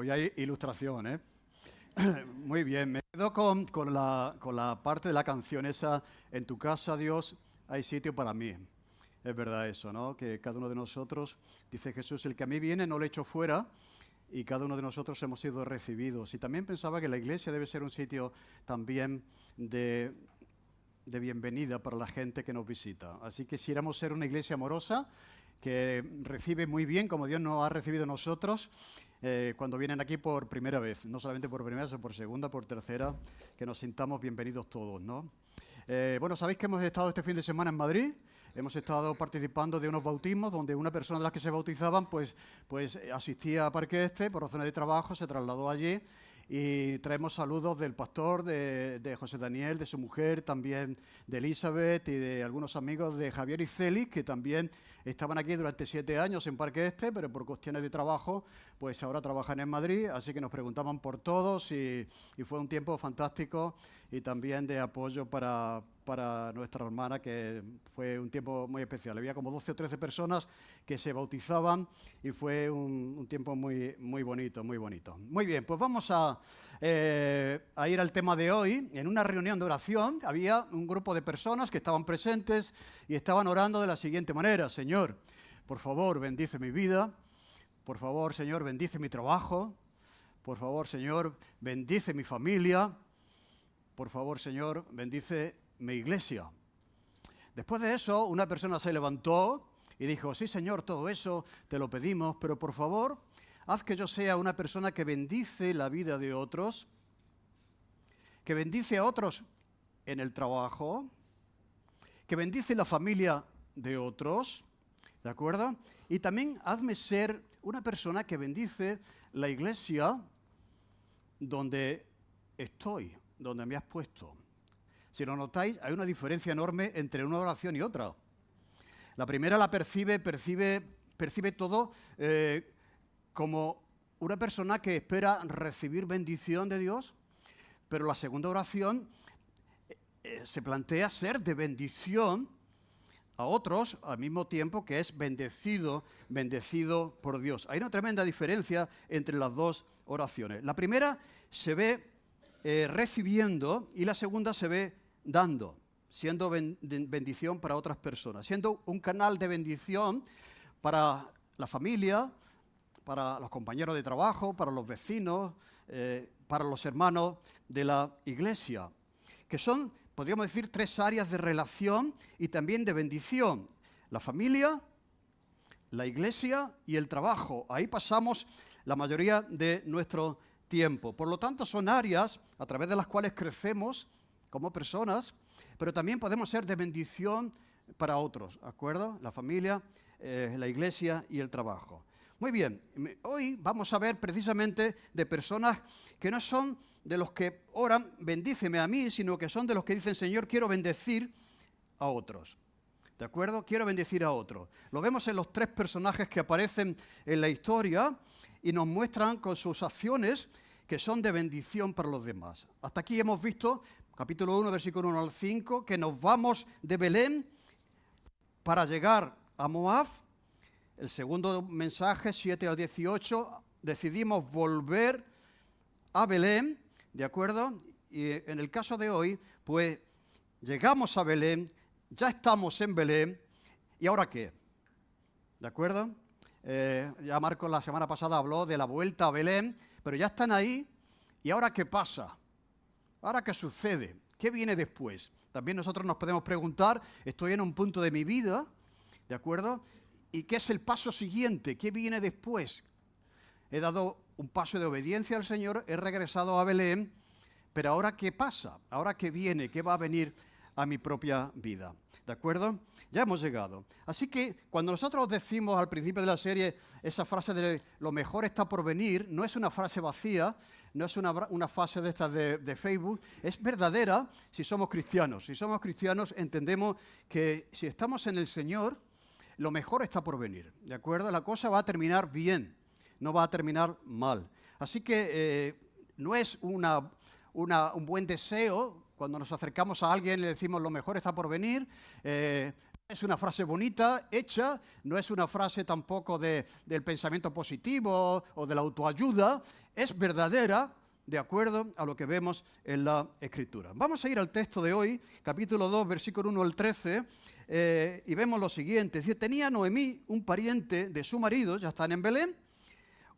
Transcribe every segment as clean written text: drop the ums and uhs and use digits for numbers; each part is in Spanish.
Hoy hay ilustración, ¿eh? Muy bien, me quedo con la parte de la canción esa, en tu casa, Dios, hay sitio para mí. Es verdad eso, ¿no? Que cada uno de nosotros, dice Jesús, el que a mí viene no le echo fuera, y cada uno de nosotros hemos sido recibidos. Y también pensaba que la iglesia debe ser un sitio también de bienvenida para la gente que nos visita. Así que quisiéramos ser una iglesia amorosa, que recibe muy bien, como Dios nos ha recibido a nosotros, cuando vienen aquí por primera vez, no solamente por primera, sino por segunda, por tercera, que nos sintamos bienvenidos todos, ¿no? Bueno, sabéis que hemos estado este fin de semana en Madrid, hemos estado participando de unos bautismos donde una persona de las que se bautizaban pues asistía a Parque Este por razones de trabajo, se trasladó allí. Y traemos saludos del pastor, de José Daniel, de su mujer, también de Elizabeth y de algunos amigos de Javier y Célix, que también estaban aquí durante 7 años en Parque Este, pero por cuestiones de trabajo, pues ahora trabajan en Madrid, así que nos preguntaban por todos y fue un tiempo fantástico y también de apoyo para nuestra hermana, que fue un tiempo muy especial. Había como 12 o 13 personas que se bautizaban y fue un tiempo muy, muy bonito, muy bonito. Muy bien, pues vamos a ir al tema de hoy. En una reunión de oración había un grupo de personas que estaban presentes y estaban orando de la siguiente manera: Señor, por favor, bendice mi vida. Por favor, Señor, bendice mi trabajo. Por favor, Señor, bendice mi familia. Por favor, Señor, bendice mi iglesia. Después de eso, una persona se levantó y dijo: sí, Señor, todo eso te lo pedimos, pero por favor, haz que yo sea una persona que bendice la vida de otros, que bendice a otros en el trabajo, que bendice la familia de otros, ¿de acuerdo? Y también hazme ser una persona que bendice la iglesia donde estoy, donde me has puesto. Si lo notáis, hay una diferencia enorme entre una oración y otra. La primera la percibe todo como una persona que espera recibir bendición de Dios, pero la segunda oración se plantea ser de bendición a otros al mismo tiempo que es bendecido por Dios. Hay una tremenda diferencia entre las dos oraciones. La primera se ve recibiendo y la segunda se ve dando, siendo bendición para otras personas, siendo un canal de bendición para la familia, para los compañeros de trabajo, para los vecinos, para los hermanos de la iglesia, que son, podríamos decir, 3 áreas de relación y también de bendición: la familia, la iglesia y el trabajo. Ahí pasamos la mayoría de nuestro tiempo. Por lo tanto, son áreas a través de las cuales crecemos como personas, pero también podemos ser de bendición para otros, ¿de acuerdo? La familia, la iglesia y el trabajo. Muy bien, hoy vamos a ver precisamente de personas que no son de los que oran, bendíceme a mí, sino que son de los que dicen: Señor, quiero bendecir a otros. ¿De acuerdo? Quiero bendecir a otros. Lo vemos en los 3 personajes que aparecen en la historia y nos muestran con sus acciones que son de bendición para los demás. Hasta aquí hemos visto, capítulo 1, versículo 1 al 5, que nos vamos de Belén para llegar a Moab. El segundo mensaje, 7 al 18, decidimos volver a Belén, ¿de acuerdo? Y en el caso de hoy, pues llegamos a Belén, ya estamos en Belén, ¿y ahora qué? ¿De acuerdo? Ya Marcos la semana pasada habló de la vuelta a Belén, pero ya están ahí, ¿y ahora qué pasa? ¿Ahora qué sucede? ¿Qué viene después? También nosotros nos podemos preguntar: estoy en un punto de mi vida, ¿de acuerdo? ¿Y qué es el paso siguiente? ¿Qué viene después? He dado un paso de obediencia al Señor, he regresado a Belén, pero ¿ahora qué pasa? ¿Ahora qué viene? ¿Qué va a venir a mi propia vida? ¿De acuerdo? Ya hemos llegado. Así que cuando nosotros decimos al principio de la serie esa frase de lo mejor está por venir, no es una frase vacía, no es una frase de estas de Facebook, es verdadera si somos cristianos. Si somos cristianos entendemos que si estamos en el Señor, lo mejor está por venir, ¿de acuerdo? La cosa va a terminar bien, no va a terminar mal. Así que no es un buen deseo cuando nos acercamos a alguien y le decimos lo mejor está por venir. Es una frase bonita, hecha, no es una frase tampoco del pensamiento positivo o de la autoayuda. es verdadera de acuerdo a lo que vemos en la Escritura. Vamos a ir al texto de hoy, capítulo 2, versículo 1 al 13, y vemos lo siguiente. Dice, tenía Noemí un pariente de su marido, ya están en Belén,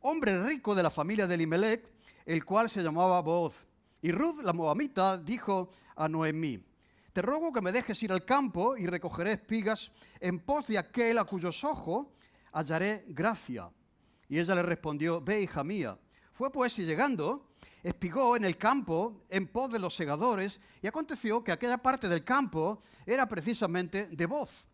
hombre rico de la familia de Elimelec, el cual se llamaba Booz. Y Ruth, la moabita, dijo a Noemí, te ruego que me dejes ir al campo y recogeré espigas en pos de aquel a cuyos ojos hallaré gracia. Y ella le respondió, ve, hija mía. Fue pues y llegando, espigó en el campo en pos de los segadores, y aconteció que aquella parte del campo era precisamente de Booz,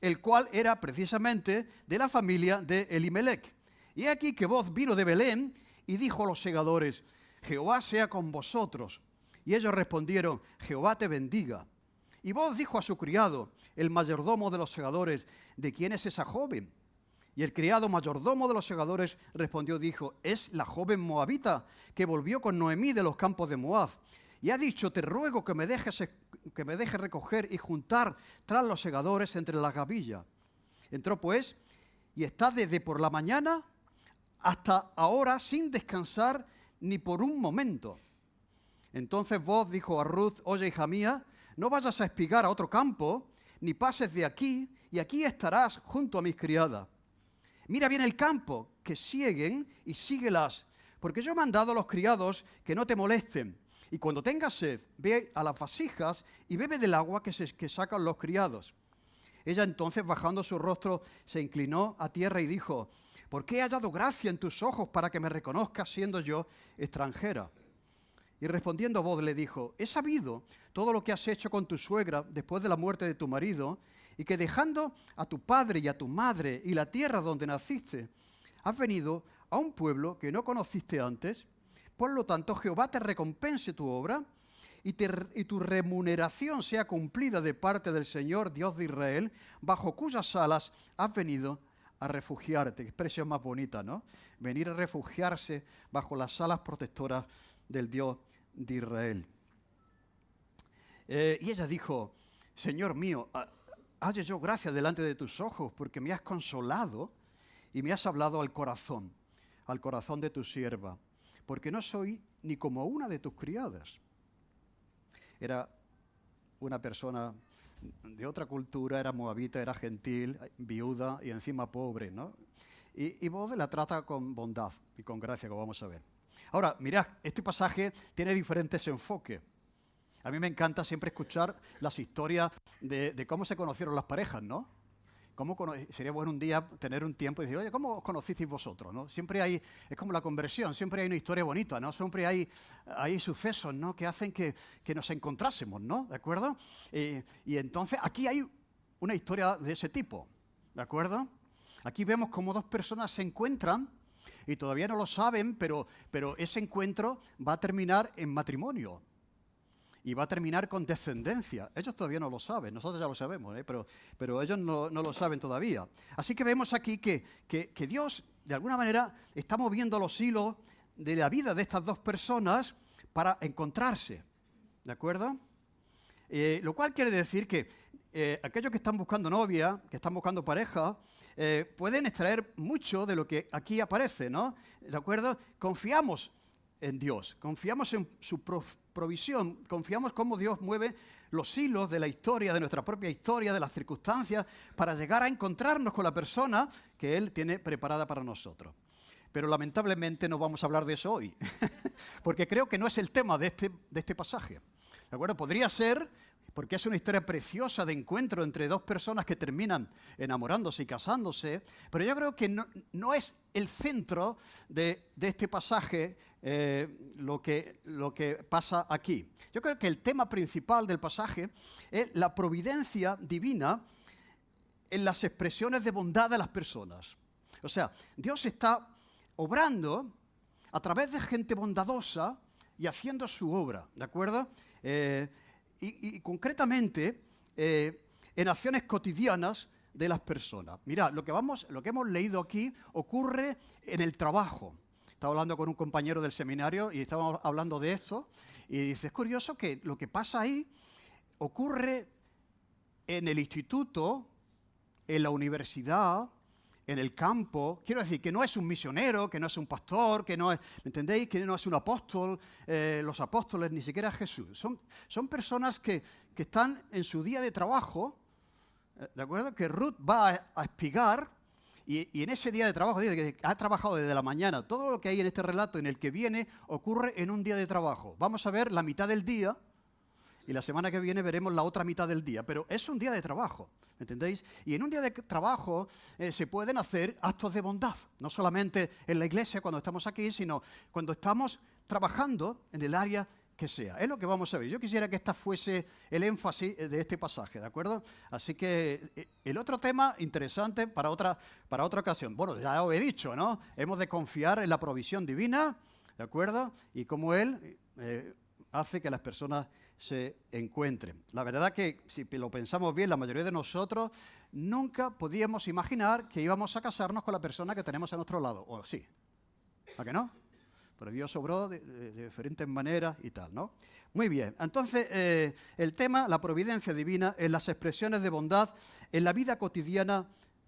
el cual era precisamente de la familia de Elimelec. Y he aquí que Booz vino de Belén y dijo a los segadores, Jehová sea con vosotros. Y ellos respondieron, Jehová te bendiga. Y Booz dijo a su criado, el mayordomo de los segadores, ¿de quién es esa joven? Y el criado mayordomo de los segadores respondió, dijo, es la joven moabita que volvió con Noemí de los campos de Moab. Y ha dicho, te ruego que me dejes recoger y juntar tras los segadores entre las gavillas. Entró pues y está desde por la mañana hasta ahora sin descansar ni por un momento. Entonces Booz dijo a Ruth, oye, hija mía, no vayas a espigar a otro campo, ni pases de aquí, y aquí estarás junto a mis criadas. Mira bien el campo, que sieguen y síguelas, porque yo he mandado a los criados que no te molesten. Y cuando tengas sed, ve a las vasijas y bebe del agua que sacan los criados. Ella entonces, bajando su rostro, se inclinó a tierra y dijo, ¿por qué he hallado gracia en tus ojos para que me reconozcas siendo yo extranjera? Y respondiendo Booz le dijo, he sabido todo lo que has hecho con tu suegra después de la muerte de tu marido, y que dejando a tu padre y a tu madre y la tierra donde naciste, has venido a un pueblo que no conociste antes. Por lo tanto, Jehová te recompense tu obra y tu remuneración sea cumplida de parte del Señor, Dios de Israel, bajo cuyas alas has venido a refugiarte. Qué expresión más bonita, ¿no? Venir a refugiarse bajo las alas protectoras del Dios de Israel. Y ella dijo, Señor mío, halle yo gracia delante de tus ojos, porque me has consolado y me has hablado al corazón de tu sierva, porque no soy ni como una de tus criadas. Era una persona de otra cultura, era moabita, era gentil, viuda y encima pobre, ¿no? Y Booz la trata con bondad y con gracia, como vamos a ver. Ahora, mirad, este pasaje tiene diferentes enfoques. A mí me encanta siempre escuchar las historias de cómo se conocieron las parejas, ¿no? Sería bueno un día tener un tiempo y decir, oye, ¿cómo os conocisteis vosotros? ¿No? Siempre hay, es como la conversión, siempre hay una historia bonita, ¿no? Siempre hay sucesos, ¿no? Que hacen que nos encontrásemos, ¿no? ¿De acuerdo? Y entonces aquí hay una historia de ese tipo, ¿de acuerdo? Aquí vemos cómo dos personas se encuentran y todavía no lo saben, pero ese encuentro va a terminar en matrimonio. Y va a terminar con descendencia. Ellos todavía no lo saben, nosotros ya lo sabemos, pero ellos no lo saben todavía. Así que vemos aquí que Dios, de alguna manera, está moviendo los hilos de la vida de estas dos personas para encontrarse. ¿De acuerdo? Lo cual quiere decir que aquellos que están buscando novia, que están buscando pareja, pueden extraer mucho de lo que aquí aparece, ¿no? ¿De acuerdo? Confiamos en Dios, confiamos en su provisión, confiamos cómo Dios mueve los hilos de la historia, de nuestra propia historia, de las circunstancias, para llegar a encontrarnos con la persona que Él tiene preparada para nosotros. Pero lamentablemente no vamos a hablar de eso hoy, porque creo que no es el tema de este pasaje. ¿De acuerdo? Podría ser, porque es una historia preciosa de encuentro entre dos personas que terminan enamorándose y casándose, pero yo creo que no es el centro de este pasaje lo que pasa aquí. Yo creo que el tema principal del pasaje es la providencia divina en las expresiones de bondad de las personas. O sea, Dios está obrando a través de gente bondadosa y haciendo su obra, ¿de acuerdo? Y concretamente en acciones cotidianas de las personas. Mirad, lo que hemos leído aquí ocurre en el trabajo. Estaba hablando con un compañero del seminario y estábamos hablando de esto y dice, es curioso que lo que pasa ahí ocurre en el instituto, en la universidad, en el campo. Quiero decir que no es un misionero, que no es un pastor, que no es, ¿me entendéis? Que no es un apóstol, los apóstoles, ni siquiera Jesús. Son personas que están en su día de trabajo, ¿de acuerdo? Que Ruth va a espigar y en ese día de trabajo, dice que ha trabajado desde la mañana. Todo lo que hay en este relato en el que viene ocurre en un día de trabajo. Vamos a ver la mitad del día y la semana que viene veremos la otra mitad del día, pero es un día de trabajo. ¿Me entendéis? Y en un día de trabajo se pueden hacer actos de bondad, no solamente en la iglesia cuando estamos aquí, sino cuando estamos trabajando en el área que sea. Es lo que vamos a ver. Yo quisiera que esta fuese el énfasis de este pasaje, ¿de acuerdo? Así que el otro tema interesante para otra ocasión. Bueno, ya os he dicho, ¿no? Hemos de confiar en la provisión divina, ¿de acuerdo? Y cómo Él hace que las personas se encuentren. La verdad que, si lo pensamos bien, la mayoría de nosotros nunca podíamos imaginar que íbamos a casarnos con la persona que tenemos a nuestro lado. ¿O sí? ¿A que no? Pero Dios obró de diferentes maneras y tal, ¿no? Muy bien. Entonces, el tema, la providencia divina en las expresiones de bondad en la vida cotidiana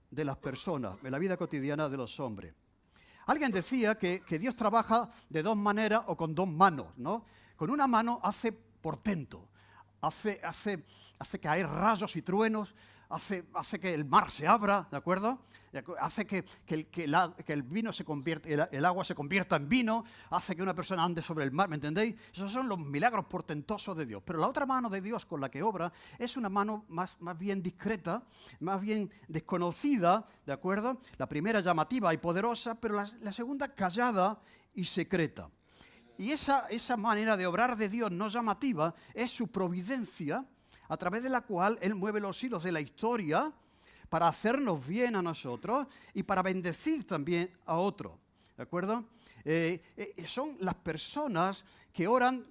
de las personas, en la vida cotidiana de los hombres. Alguien decía que Dios trabaja de dos maneras o con dos manos, ¿no? Con una mano hace portento, hace caer rayos y truenos, hace que el mar se abra, ¿de acuerdo? Hace que el vino se convierta, el agua se convierta en vino, hace que una persona ande sobre el mar, ¿me entendéis? Esos son los milagros portentosos de Dios. Pero la otra mano de Dios con la que obra es una mano más bien discreta, más bien desconocida, ¿de acuerdo? La primera llamativa y poderosa, pero la segunda callada y secreta. Y esa manera de obrar de Dios no llamativa es su providencia, a través de la cual Él mueve los hilos de la historia para hacernos bien a nosotros y para bendecir también a otros. ¿De acuerdo? Son las personas que oran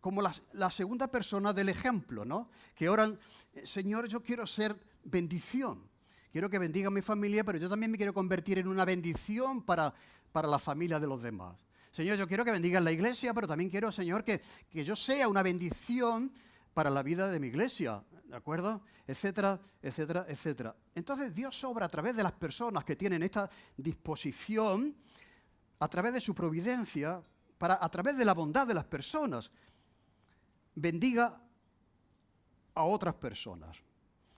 como la segunda persona del ejemplo, ¿no? Que oran, Señor, yo quiero ser bendición. Quiero que bendiga a mi familia, pero yo también me quiero convertir en una bendición para la familia de los demás. Señor, yo quiero que bendiga la iglesia, pero también quiero, Señor, que yo sea una bendición para la vida de mi iglesia, ¿de acuerdo? Etcétera, etcétera, etcétera. Entonces Dios obra a través de las personas que tienen esta disposición, a través de su providencia, a través de la bondad de las personas, bendiga a otras personas.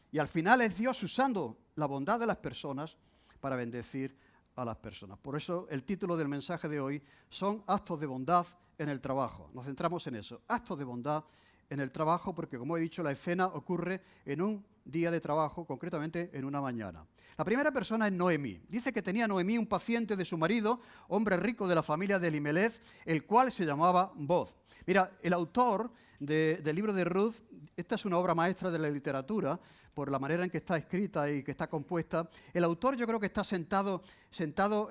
Y al final es Dios usando la bondad de las personas para bendecir a las personas. Por eso el título del mensaje de hoy son actos de bondad en el trabajo. Nos centramos en eso, actos de bondad en el trabajo, porque como he dicho, la escena ocurre en un día de trabajo, concretamente en una mañana. La primera persona es Noemí. Dice que tenía Noemí un paciente de su marido, hombre rico de la familia de Elimelech, el cual se llamaba Boz. Mira, el autor del libro de Ruth, esta es una obra maestra de la literatura, por la manera en que está escrita y que está compuesta. El autor yo creo que está sentado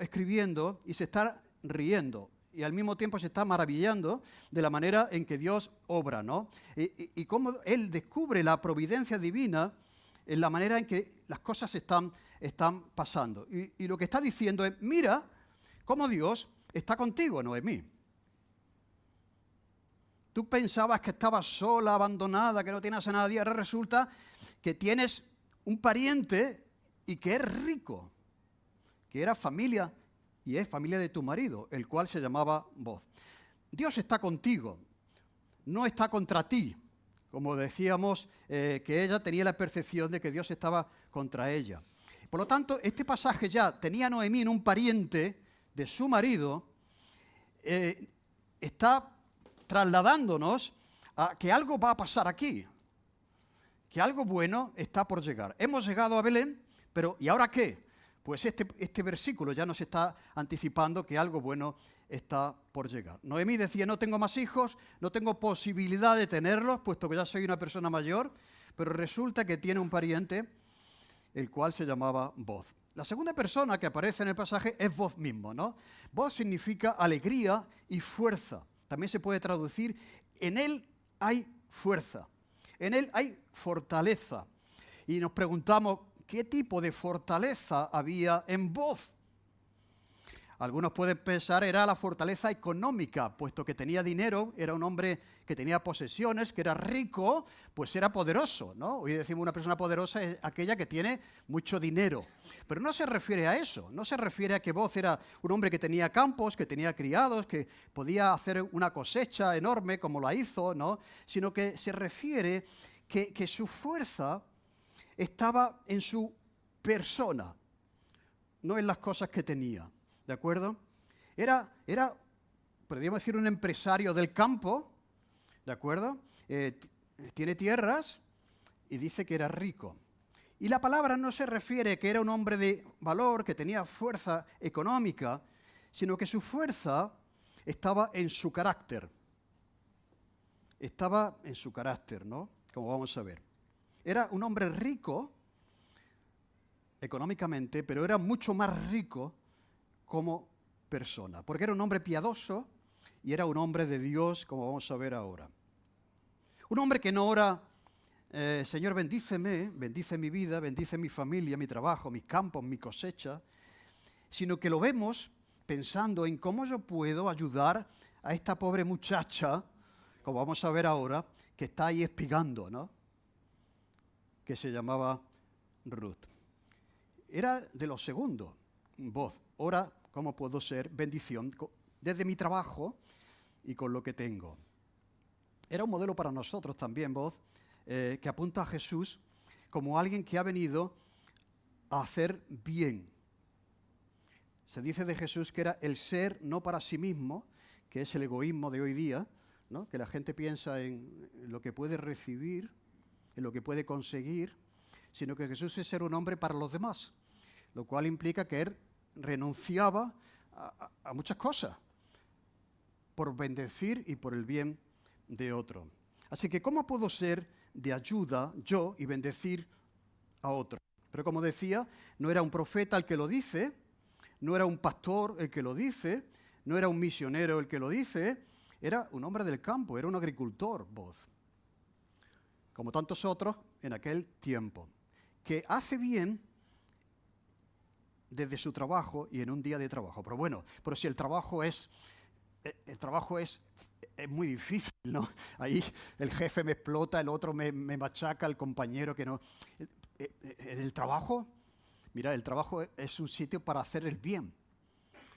escribiendo y se está riendo. Y al mismo tiempo se está maravillando de la manera en que Dios obra, ¿no? Y cómo Él descubre la providencia divina en la manera en que las cosas están pasando. Y lo que está diciendo es, mira cómo Dios está contigo, Noemí. Tú pensabas que estabas sola, abandonada, que no tienes a nadie. Ahora resulta que tienes un pariente y que es rico, que era familia y es familia de tu marido, el cual se llamaba Boz. Dios está contigo, no está contra ti. Como decíamos, que ella tenía la percepción de que Dios estaba contra ella. Por lo tanto, este pasaje ya tenía a Noemí en un pariente de su marido, está trasladándonos a que algo va a pasar aquí, que algo bueno está por llegar. Hemos llegado a Belén, pero ¿y ahora qué? Pues este versículo ya nos está anticipando que algo bueno está por llegar. Noemí decía, no tengo más hijos, no tengo posibilidad de tenerlos, puesto que ya soy una persona mayor, pero resulta que tiene un pariente, el cual se llamaba Boz. La segunda persona que aparece en el pasaje es Boz mismo, ¿no? Boz significa alegría y fuerza. También se puede traducir, en él hay fuerza, en él hay fortaleza. Y nos preguntamos, ¿qué tipo de fortaleza había en Boz? Algunos pueden pensar era la fortaleza económica, puesto que tenía dinero, era un hombre que tenía posesiones, que era rico, pues era poderoso, ¿no? Hoy decimos una persona poderosa es aquella que tiene mucho dinero. Pero no se refiere a eso, no se refiere a que Booz era un hombre que tenía campos, que tenía criados, que podía hacer una cosecha enorme como la hizo, ¿no? Sino que se refiere que su fuerza estaba en su persona, no en las cosas que tenía. ¿De acuerdo? Era, podríamos decir, un empresario del campo, ¿de acuerdo? Tiene tierras y dice que era rico. Y la palabra no se refiere a que era un hombre de valor, que tenía fuerza económica, sino que su fuerza estaba en su carácter. Estaba en su carácter, ¿no? Como vamos a ver. Era un hombre rico económicamente, pero era mucho más rico como persona, porque era un hombre piadoso y era un hombre de Dios, como vamos a ver ahora. Un hombre que no ora, Señor, bendíceme, bendice mi vida, bendice mi familia, mi trabajo, mis campos, mi cosecha, sino que lo vemos pensando en cómo yo puedo ayudar a esta pobre muchacha, como vamos a ver ahora, que está ahí espigando, ¿no? Que se llamaba Ruth. Era de los segundos, Booz. Ora, ¿cómo puedo ser bendición desde mi trabajo y con lo que tengo? Era un modelo para nosotros también, Booz, que apunta a Jesús como alguien que ha venido a hacer bien. Se dice de Jesús que era el ser no para sí mismo, que es el egoísmo de hoy día, ¿no? Que la gente piensa en lo que puede recibir, en lo que puede conseguir, sino que Jesús es ser un hombre para los demás, lo cual implica que él renunciaba a muchas cosas por bendecir y por el bien de otro. Así que, ¿cómo puedo ser de ayuda yo y bendecir a otro? Pero como decía, no era un profeta el que lo dice, no era un pastor el que lo dice, no era un misionero el que lo dice, era un hombre del campo, era un agricultor, Booz, como tantos otros en aquel tiempo, que hace bien desde su trabajo y en un día de trabajo. Pero bueno, pero si el trabajo es muy difícil, ¿no? Ahí el jefe me explota, el otro me machaca, el compañero que no. En el trabajo, mira, el trabajo es un sitio para hacer el bien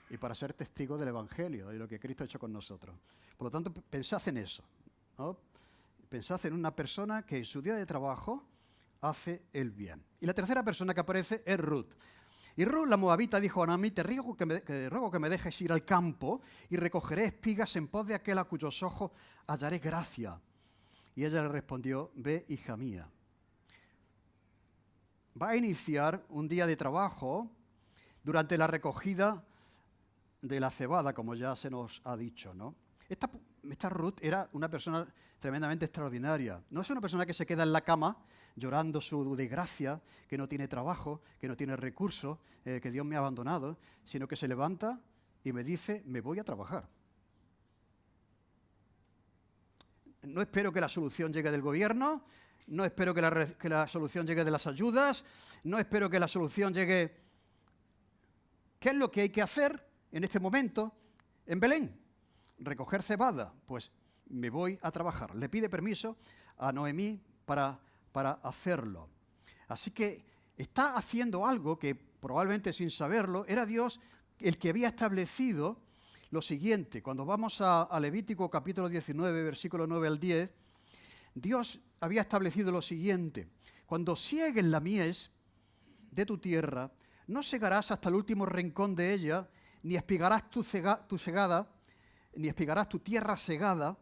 y para ser testigo del Evangelio, de lo que Cristo ha hecho con nosotros. Por lo tanto, pensad en eso, ¿no? Pensad en una persona que en su día de trabajo hace el bien. Y la tercera persona que aparece es Ruth. Y Ruth, la moabita, dijo a Naamí, te ruego que me dejes ir al campo y recogeré espigas en pos de aquel a cuyos ojos hallaré gracia. Y ella le respondió, ve, hija mía. Va a iniciar un día de trabajo durante la recogida de la cebada, como ya se nos ha dicho, ¿no? Esta Ruth era una persona tremendamente extraordinaria. No es una persona que se queda en la cama llorando su desgracia, que no tiene trabajo, que no tiene recursos, que Dios me ha abandonado, sino que se levanta y me dice, me voy a trabajar. No espero que la solución llegue del gobierno, no espero que la solución llegue de las ayudas, no espero que la solución llegue... ¿Qué es lo que hay que hacer en este momento en Belén? Recoger cebada, pues me voy a trabajar. Le pide permiso a Noemí para hacerlo. Así que está haciendo algo que probablemente sin saberlo era Dios el que había establecido lo siguiente. Cuando vamos a Levítico capítulo 19, versículo 9 al 10, Dios había establecido lo siguiente. Cuando siegues la mies de tu tierra, no segarás hasta el último rincón de ella, ni espigarás tu segada, ni espigarás tu tierra segada,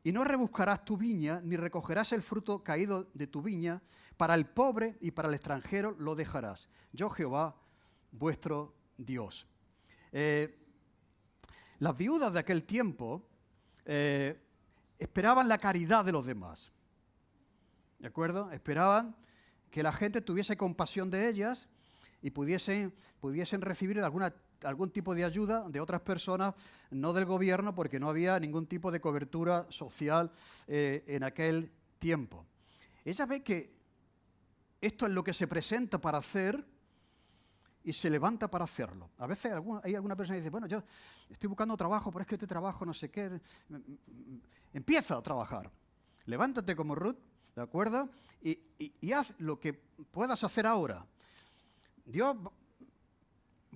y no rebuscarás tu viña, ni recogerás el fruto caído de tu viña, para el pobre y para el extranjero lo dejarás. Yo, Jehová, vuestro Dios. Las viudas de aquel tiempo esperaban la caridad de los demás. ¿De acuerdo? Esperaban que la gente tuviese compasión de ellas y pudiesen recibir algún tipo de ayuda de otras personas, no del gobierno, porque no había ningún tipo de cobertura social en aquel tiempo. Ella ve que esto es lo que se presenta para hacer y se levanta para hacerlo. A veces hay alguna persona que dice, bueno, yo estoy buscando trabajo, pero es que este trabajo no sé qué. Empieza a trabajar. Levántate como Ruth, ¿de acuerdo? Y haz lo que puedas hacer ahora. Dios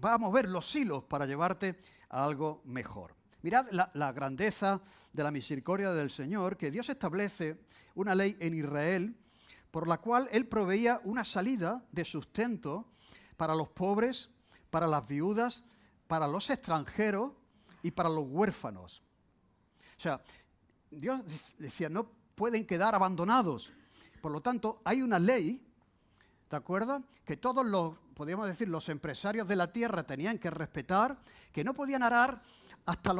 va a mover los hilos para llevarte a algo mejor. Mirad la grandeza de la misericordia del Señor, que Dios establece una ley en Israel por la cual Él proveía una salida de sustento para los pobres, para las viudas, para los extranjeros y para los huérfanos. O sea, Dios decía, no pueden quedar abandonados. Por lo tanto, hay una ley, ¿de acuerdo?, que todos los, podríamos decir, los empresarios de la tierra tenían que respetar, que no podían arar hasta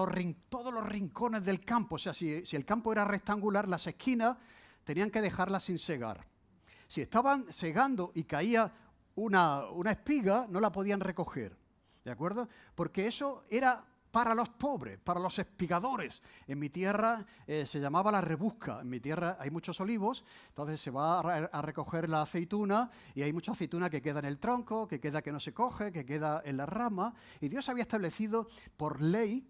todos los rincones del campo. O sea, si el campo era rectangular, las esquinas tenían que dejarlas sin segar. Si estaban segando y caía una espiga, no la podían recoger, ¿de acuerdo? Porque eso era para los pobres, para los espigadores. En mi tierra se llamaba la rebusca. En mi tierra hay muchos olivos, entonces se va a recoger la aceituna y hay mucha aceituna que queda en el tronco, que queda que no se coge, que queda en la rama. Y Dios había establecido por ley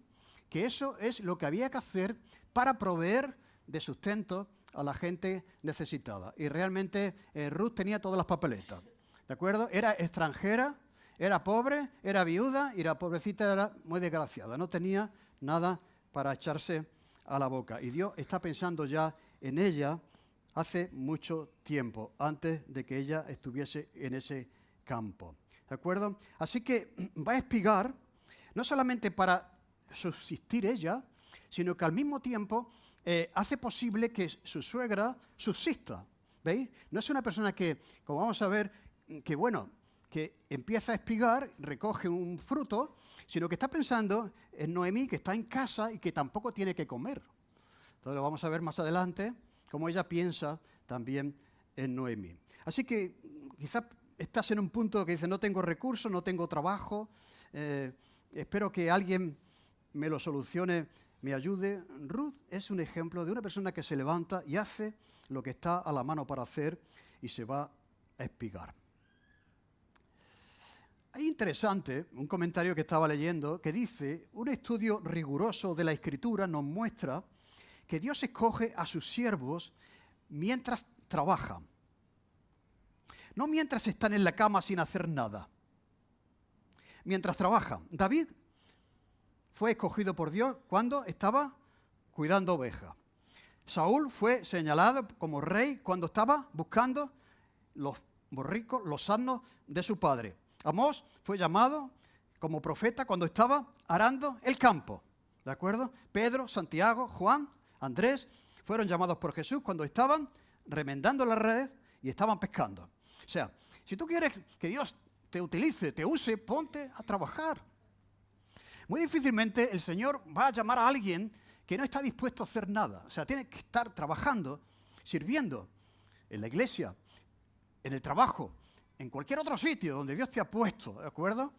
que eso es lo que había que hacer para proveer de sustento a la gente necesitada. Y realmente Ruth tenía todas las papeletas, ¿de acuerdo? Era extranjera, era pobre, era viuda y la pobrecita era muy desgraciada. No tenía nada para echarse a la boca. Y Dios está pensando ya en ella hace mucho tiempo, antes de que ella estuviese en ese campo, ¿de acuerdo? Así que va a espigar, no solamente para subsistir ella, sino que al mismo tiempo hace posible que su suegra subsista. ¿Veis? No es una persona que, como vamos a ver, que empieza a espigar, recoge un fruto, sino que está pensando en Noemí, que está en casa y que tampoco tiene que comer. Entonces lo vamos a ver más adelante, cómo ella piensa también en Noemí. Así que quizás estás en un punto que dice, no tengo recursos, no tengo trabajo, espero que alguien me lo solucione, me ayude. Ruth es un ejemplo de una persona que se levanta y hace lo que está a la mano para hacer y se va a espigar. Hay interesante un comentario que estaba leyendo que dice, un estudio riguroso de la Escritura nos muestra que Dios escoge a sus siervos mientras trabajan, no mientras están en la cama sin hacer nada, mientras trabajan. David fue escogido por Dios cuando estaba cuidando ovejas. Saúl fue señalado como rey cuando estaba buscando los borricos, los asnos de su padre. Amós fue llamado como profeta cuando estaba arando el campo, ¿de acuerdo? Pedro, Santiago, Juan, Andrés fueron llamados por Jesús cuando estaban remendando las redes y estaban pescando. O sea, si tú quieres que Dios te utilice, te use, ponte a trabajar. Muy difícilmente el Señor va a llamar a alguien que no está dispuesto a hacer nada. O sea, tiene que estar trabajando, sirviendo en la iglesia, en el trabajo, en cualquier otro sitio donde Dios te ha puesto, ¿de acuerdo?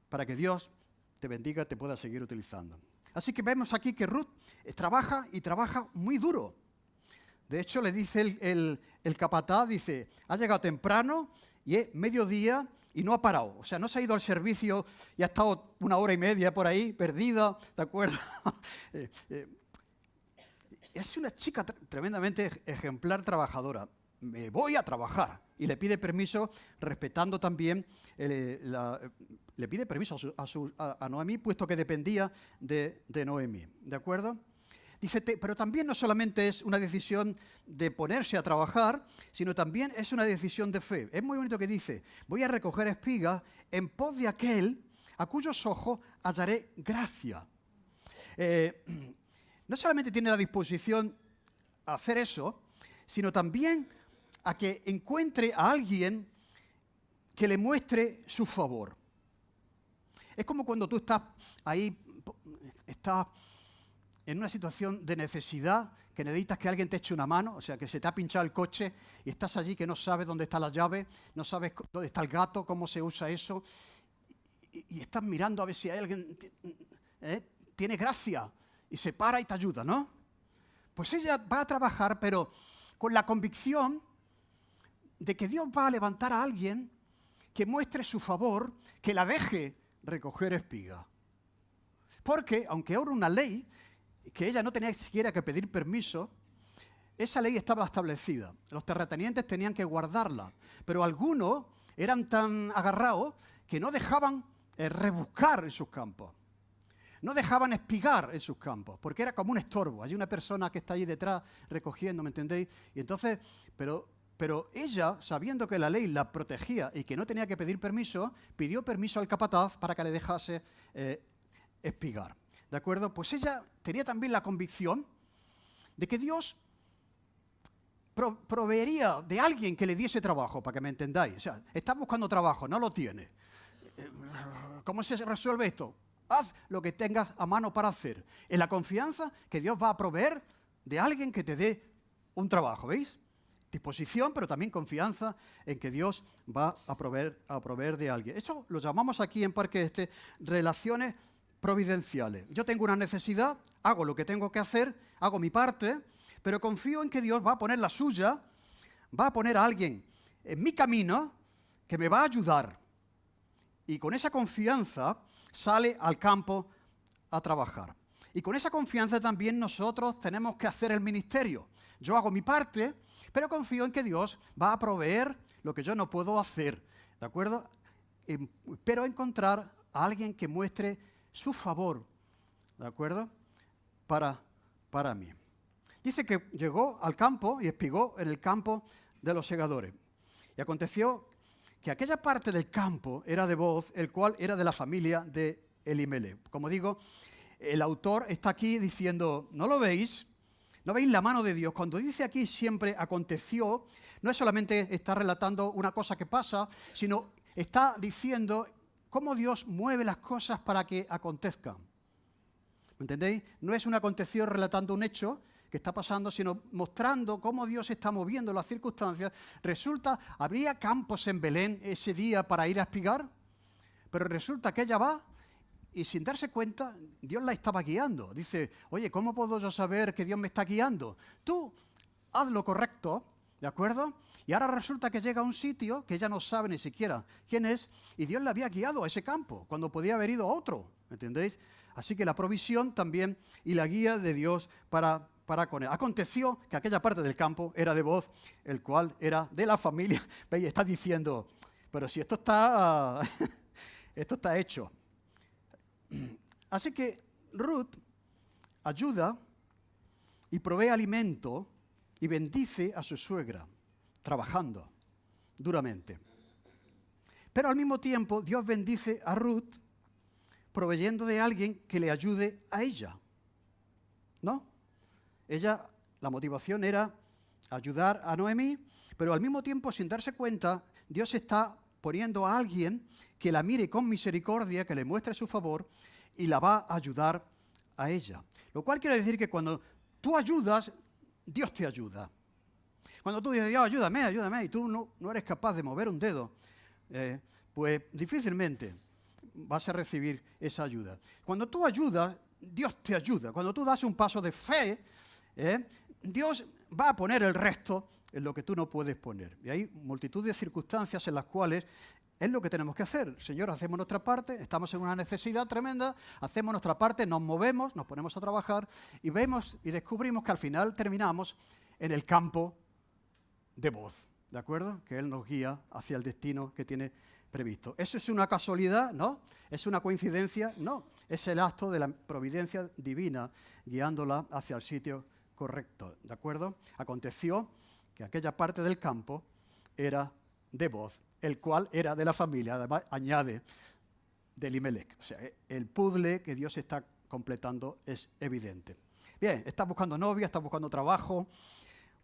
Para que Dios te bendiga, te pueda seguir utilizando. Así que vemos aquí que Ruth trabaja y trabaja muy duro. De hecho, le dice el capataz, dice, ha llegado temprano y es mediodía y no ha parado. O sea, no se ha ido al servicio y ha estado 1 hora y media por ahí, perdida, ¿de acuerdo? Es una chica tremendamente ejemplar, trabajadora. Me voy a trabajar. Y le pide permiso, respetando también, le pide permiso a Noemí, puesto que dependía de Noemí. ¿De acuerdo? Dice, pero también no solamente es una decisión de ponerse a trabajar, sino también es una decisión de fe. Es muy bonito que dice, voy a recoger espigas en pos de aquel a cuyos ojos hallaré gracia. No solamente tiene la disposición a hacer eso, sino también a que encuentre a alguien que le muestre su favor. Es como cuando tú estás ahí, estás en una situación de necesidad, que necesitas que alguien te eche una mano, o sea, que se te ha pinchado el coche y estás allí que no sabes dónde está la llave, no sabes dónde está el gato, cómo se usa eso, y estás mirando a ver si hay alguien, tiene gracia, y se para y te ayuda, ¿no? Pues ella va a trabajar, pero con la convicción de que Dios va a levantar a alguien que muestre su favor, que la deje recoger espiga. Porque, aunque era una ley, que ella no tenía siquiera que pedir permiso, esa ley estaba establecida. Los terratenientes tenían que guardarla. Pero algunos eran tan agarrados que no dejaban rebuscar en sus campos. No dejaban espigar en sus campos, porque era como un estorbo. Hay una persona que está ahí detrás recogiendo, ¿me entendéis? Y entonces, pero ella, sabiendo que la ley la protegía y que no tenía que pedir permiso, pidió permiso al capataz para que le dejase espigar. ¿De acuerdo? Pues ella tenía también la convicción de que Dios proveería de alguien que le diese trabajo, para que me entendáis. O sea, está buscando trabajo, no lo tiene. ¿Cómo se resuelve esto? Haz lo que tengas a mano para hacer, en la confianza que Dios va a proveer de alguien que te dé un trabajo, ¿veis? Disposición, pero también confianza en que Dios va a proveer de alguien. Eso lo llamamos aquí en Parque relaciones providenciales. Yo tengo una necesidad, hago lo que tengo que hacer, hago mi parte, pero confío en que Dios va a poner la suya, va a poner a alguien en mi camino que me va a ayudar. Y con esa confianza sale al campo a trabajar. Y con esa confianza también nosotros tenemos que hacer el ministerio. Yo hago mi parte, pero confío en que Dios va a proveer lo que yo no puedo hacer. ¿De acuerdo? Espero encontrar a alguien que muestre su favor. ¿De acuerdo? Para mí. Dice que llegó al campo y espigó en el campo de los segadores. Y aconteció que aquella parte del campo era de Booz, el cual era de la familia de Elimelech. Como digo, el autor está aquí diciendo, ¿no lo veis? ¿No veis la mano de Dios? Cuando dice aquí siempre aconteció, no es solamente está relatando una cosa que pasa, sino está diciendo cómo Dios mueve las cosas para que acontezcan. ¿Me entendéis? No es un aconteció relatando un hecho que está pasando, sino mostrando cómo Dios está moviendo las circunstancias. Resulta, ¿habría campos en Belén ese día para ir a espigar? Pero resulta que ella va y sin darse cuenta, Dios la estaba guiando. Dice, oye, ¿cómo puedo yo saber que Dios me está guiando? Tú haz lo correcto, ¿de acuerdo? Y ahora resulta que llega a un sitio que ella no sabe ni siquiera quién es, y Dios la había guiado a ese campo, cuando podía haber ido a otro, ¿me entendéis? Así que la provisión también y la guía de Dios para con él. Aconteció que aquella parte del campo era de Booz, el cual era de la familia. ¿Veis? Está diciendo, pero si esto está, esto está hecho. Así que Ruth ayuda y provee alimento y bendice a su suegra, trabajando duramente. Pero al mismo tiempo Dios bendice a Ruth proveyendo de alguien que le ayude a ella. ¿No? Ella, la motivación era ayudar a Noemí, pero al mismo tiempo, sin darse cuenta, Dios está poniendo a alguien que la mire con misericordia, que le muestre su favor y la va a ayudar a ella. Lo cual quiere decir que cuando tú ayudas, Dios te ayuda. Cuando tú dices, Dios, ayúdame, ayúdame, y tú no eres capaz de mover un dedo, pues difícilmente vas a recibir esa ayuda. Cuando tú ayudas, Dios te ayuda. Cuando tú das un paso de fe, Dios va a poner el resto en lo que tú no puedes poner. Y hay multitud de circunstancias en las cuales es lo que tenemos que hacer. Señor, hacemos nuestra parte, estamos en una necesidad tremenda, hacemos nuestra parte, nos movemos, nos ponemos a trabajar y vemos y descubrimos que al final terminamos en el campo de Booz, ¿de acuerdo? Que Él nos guía hacia el destino que tiene previsto. ¿Eso es una casualidad? No. ¿Es una coincidencia? No. Es el acto de la providencia divina guiándola hacia el sitio correcto, ¿de acuerdo? Aconteció que aquella parte del campo era de Booz, el cual era de la familia, además añade, de Elimelech. O sea, el puzzle que Dios está completando es evidente. Bien, estás buscando novia, estás buscando trabajo,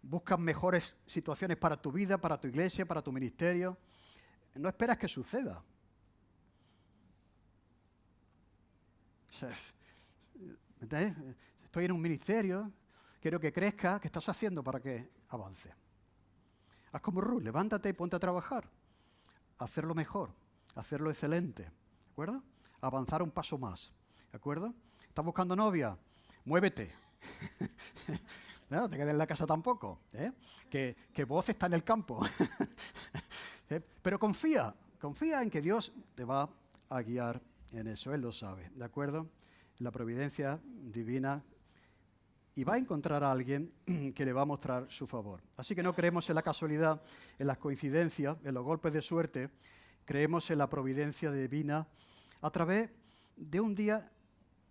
buscas mejores situaciones para tu vida, para tu iglesia, para tu ministerio. No esperas que suceda. O sea, ¿entendés? Estoy en un ministerio, quiero que crezca, ¿qué estás haciendo para que avance? Haz como Ruth, levántate y ponte a trabajar. Hacerlo mejor, hacerlo excelente, ¿de acuerdo? Avanzar un paso más, ¿de acuerdo? ¿Estás buscando novia? Muévete. No te quedes en la casa tampoco, ¿eh? Que Booz está en el campo. Pero confía, confía en que Dios te va a guiar en eso, Él lo sabe, ¿de acuerdo? La providencia divina, y va a encontrar a alguien que le va a mostrar su favor. Así que no creemos en la casualidad, en las coincidencias, en los golpes de suerte, creemos en la providencia divina a través de un día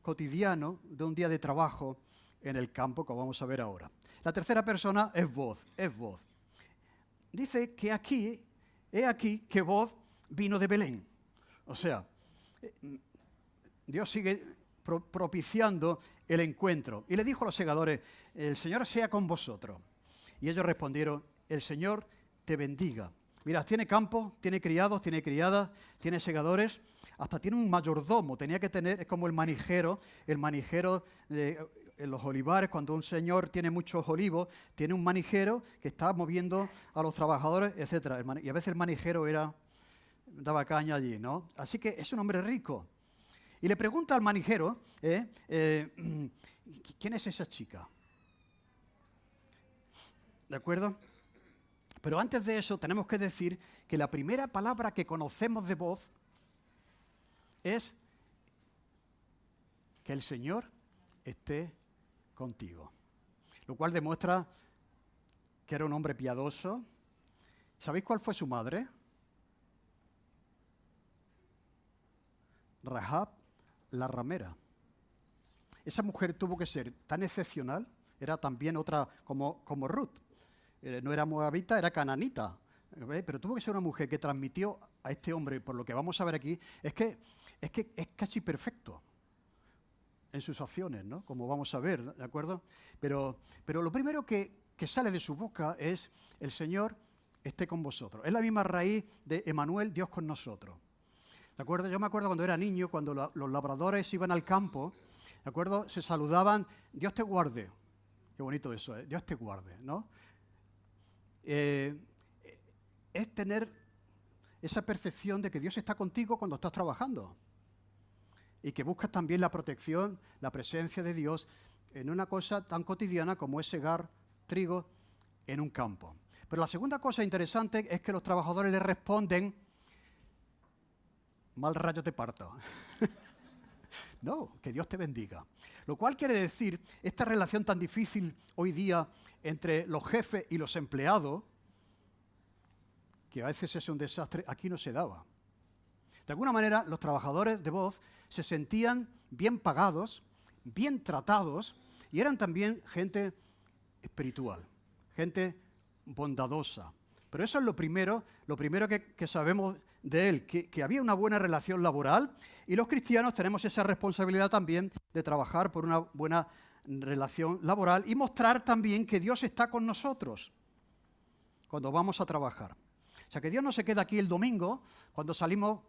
cotidiano, de un día de trabajo en el campo, como vamos a ver ahora. La tercera persona es voz. Dice que he aquí que voz vino de Belén. O sea, Dios sigue propiciando el encuentro. Y le dijo a los segadores, el Señor sea con vosotros. Y ellos respondieron, el Señor te bendiga. Mira, tiene campo, tiene criados, tiene criadas, tiene segadores, hasta tiene un mayordomo. Tenía que tener, es como el manijero en los olivares, cuando un señor tiene muchos olivos, tiene un manijero que está moviendo a los trabajadores, etc. Y a veces el manijero daba caña allí, ¿no? Así que es un hombre rico. Y le pregunta al manijero, ¿quién es esa chica? ¿De acuerdo? Pero antes de eso tenemos que decir que la primera palabra que conocemos de voz es que el Señor esté contigo. Lo cual demuestra que era un hombre piadoso. ¿Sabéis cuál fue su madre? Rahab, la ramera. Esa mujer tuvo que ser tan excepcional, era también otra como Ruth. No era moabita, era cananita. Pero tuvo que ser una mujer que transmitió a este hombre, por lo que vamos a ver aquí, es que es casi perfecto en sus acciones, ¿no? Como vamos a ver, ¿de acuerdo? Pero lo primero que sale de su boca es el Señor esté con vosotros. Es la misma raíz de Emmanuel, Dios con nosotros. ¿De acuerdo? Yo me acuerdo cuando era niño, cuando los labradores iban al campo, ¿de acuerdo? Se saludaban, Dios te guarde. Qué bonito eso, ¿eh? Dios te guarde, ¿no? Es tener esa percepción de que Dios está contigo cuando estás trabajando y que buscas también la protección, la presencia de Dios en una cosa tan cotidiana como es segar trigo en un campo. Pero la segunda cosa interesante es que los trabajadores le responden, mal rayo te parta. No, que Dios te bendiga. Lo cual quiere decir, esta relación tan difícil hoy día entre los jefes y los empleados, que a veces es un desastre, aquí no se daba. De alguna manera, los trabajadores de voz se sentían bien pagados, bien tratados, y eran también gente espiritual, gente bondadosa. Pero eso es lo primero que sabemos de él, que había una buena relación laboral, y los cristianos tenemos esa responsabilidad también de trabajar por una buena relación laboral y mostrar también que Dios está con nosotros cuando vamos a trabajar. O sea, que Dios no se queda aquí el domingo cuando salimos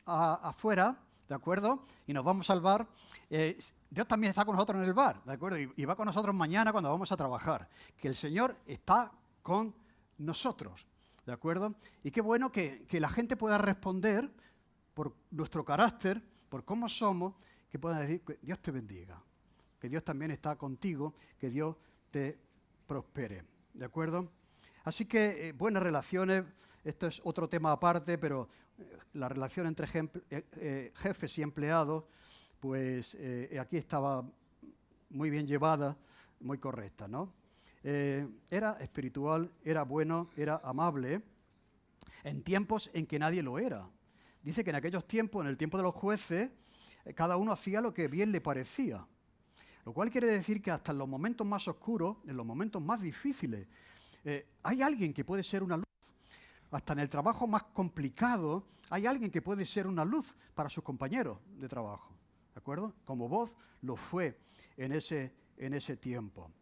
afuera, ¿de acuerdo? Y nos vamos al bar. Dios también está con nosotros en el bar, ¿de acuerdo? Y va con nosotros mañana cuando vamos a trabajar. Que el Señor está con nosotros, ¿de acuerdo? Y qué bueno que la gente pueda responder por nuestro carácter, por cómo somos, que pueda decir que Dios te bendiga, que Dios también está contigo, que Dios te prospere, ¿de acuerdo? Así que buenas relaciones, esto es otro tema aparte, pero la relación entre jefes y empleados, pues aquí estaba muy bien llevada, muy correcta, ¿no? Era espiritual, era bueno, era amable, en tiempos en que nadie lo era. Dice que en aquellos tiempos, en el tiempo de los jueces, cada uno hacía lo que bien le parecía. Lo cual quiere decir que hasta en los momentos más oscuros, en los momentos más difíciles, hay alguien que puede ser una luz. Hasta en el trabajo más complicado, hay alguien que puede ser una luz para sus compañeros de trabajo. ¿De acuerdo? Como voz lo fue en ese tiempo.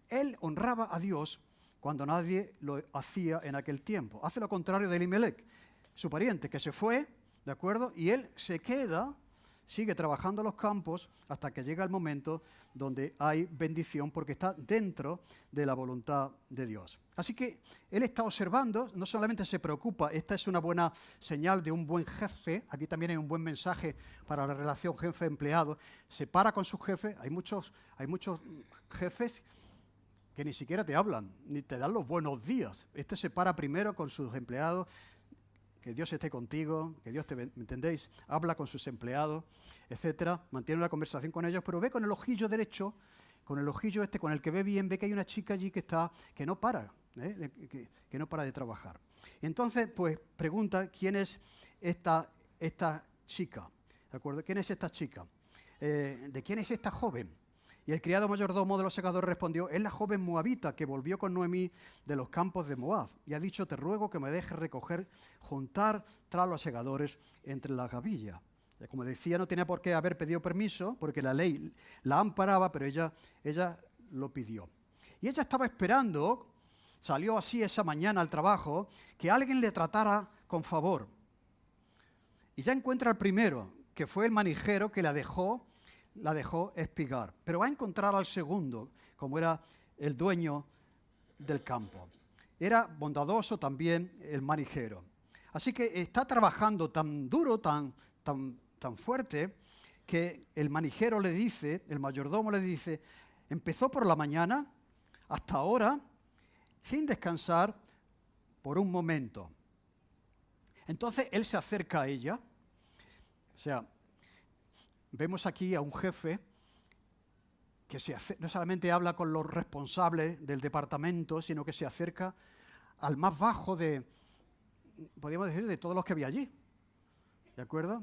Él honraba a Dios cuando nadie lo hacía en aquel tiempo. Hace lo contrario de Elimelec, su pariente, que se fue, ¿de acuerdo? Y él se queda, sigue trabajando en los campos hasta que llega el momento donde hay bendición porque está dentro de la voluntad de Dios. Así que él está observando, no solamente se preocupa, esta es una buena señal de un buen jefe, aquí también hay un buen mensaje para la relación jefe-empleado, se para con sus jefes, hay muchos jefes que ni siquiera te hablan, ni te dan los buenos días. Este se para primero con sus empleados, que Dios esté contigo, que Dios ¿me entendéis? Habla con sus empleados, etcétera, mantiene una conversación con ellos, pero ve con el ojillo derecho, con el ojillo con el que ve bien, ve que hay una chica allí que no para, que no para de trabajar. Y entonces, pues, pregunta quién es esta chica, ¿de acuerdo? ¿Quién es esta chica? ¿De quién es esta joven? Y el criado mayordomo de los segadores respondió, es la joven moabita que volvió con Noemí de los campos de Moab. Y ha dicho, te ruego que me dejes juntar tras los segadores entre las gavillas. Como decía, no tenía por qué haber pedido permiso, porque la ley la amparaba, pero ella lo pidió. Y ella estaba esperando, salió así esa mañana al trabajo, que alguien le tratara con favor. Y ya encuentra al primero, que fue el manijero que la dejó espigar. Pero va a encontrar al segundo, como era el dueño del campo. Era bondadoso también el manijero. Así que está trabajando tan duro, tan fuerte, que el manijero le dice, el mayordomo le dice, empezó por la mañana hasta ahora, sin descansar por un momento. Entonces él se acerca a ella, o sea, vemos aquí a un jefe que no solamente habla con los responsables del departamento, sino que se acerca al más bajo podríamos decir, de todos los que había allí. ¿De acuerdo?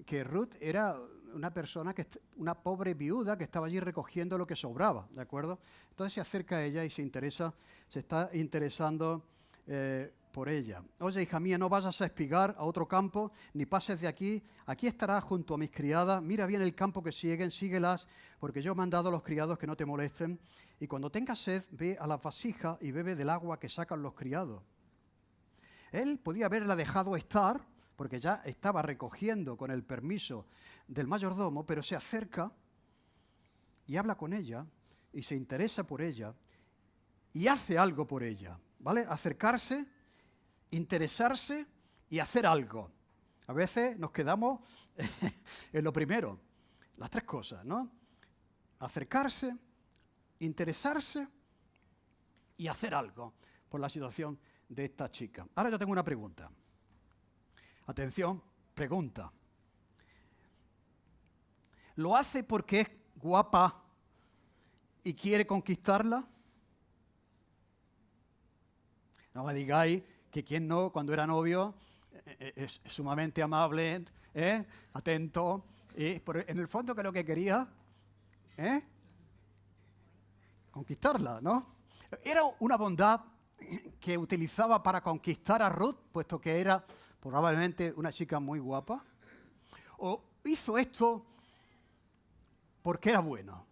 Que Ruth era una persona, una pobre viuda que estaba allí recogiendo lo que sobraba. ¿De acuerdo? Entonces se acerca a ella y se está interesando por ella. Oye, hija mía, no vayas a espigar a otro campo, ni pases de aquí. Aquí estarás junto a mis criadas. Mira bien el campo que siguen, síguelas, porque yo he mandado a los criados que no te molesten. Y cuando tengas sed, ve a la vasija y bebe del agua que sacan los criados. Él podía haberla dejado estar, porque ya estaba recogiendo con el permiso del mayordomo, pero se acerca y habla con ella y se interesa por ella y hace algo por ella, ¿vale? Acercarse, interesarse y hacer algo. A veces nos quedamos en lo primero, las tres cosas, ¿no? Acercarse, interesarse y hacer algo por la situación de esta chica. Ahora yo tengo una pregunta. Atención, pregunta. ¿Lo hace porque es guapa y quiere conquistarla? No me digáis que quien no, cuando era novio, es sumamente amable, atento, pero en el fondo que lo que quería, conquistarla, ¿no? Era una bondad que utilizaba para conquistar a Ruth, puesto que era probablemente una chica muy guapa, o hizo esto porque era bueno.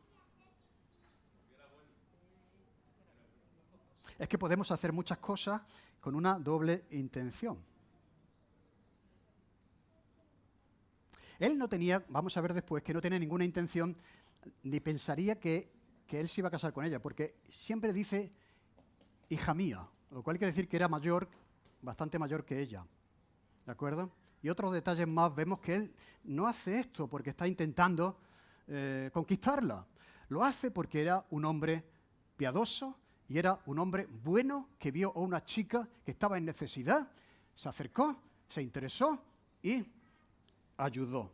Es que podemos hacer muchas cosas con una doble intención. Él no tenía, vamos a ver después, que no tenía ninguna intención, ni pensaría que él se iba a casar con ella, porque siempre dice hija mía, lo cual quiere decir que era mayor, bastante mayor que ella. ¿De acuerdo? Y otros detalles más, vemos que él no hace esto porque está intentando conquistarla. Lo hace porque era un hombre piadoso y era un hombre bueno que vio a una chica que estaba en necesidad, se acercó, se interesó y ayudó,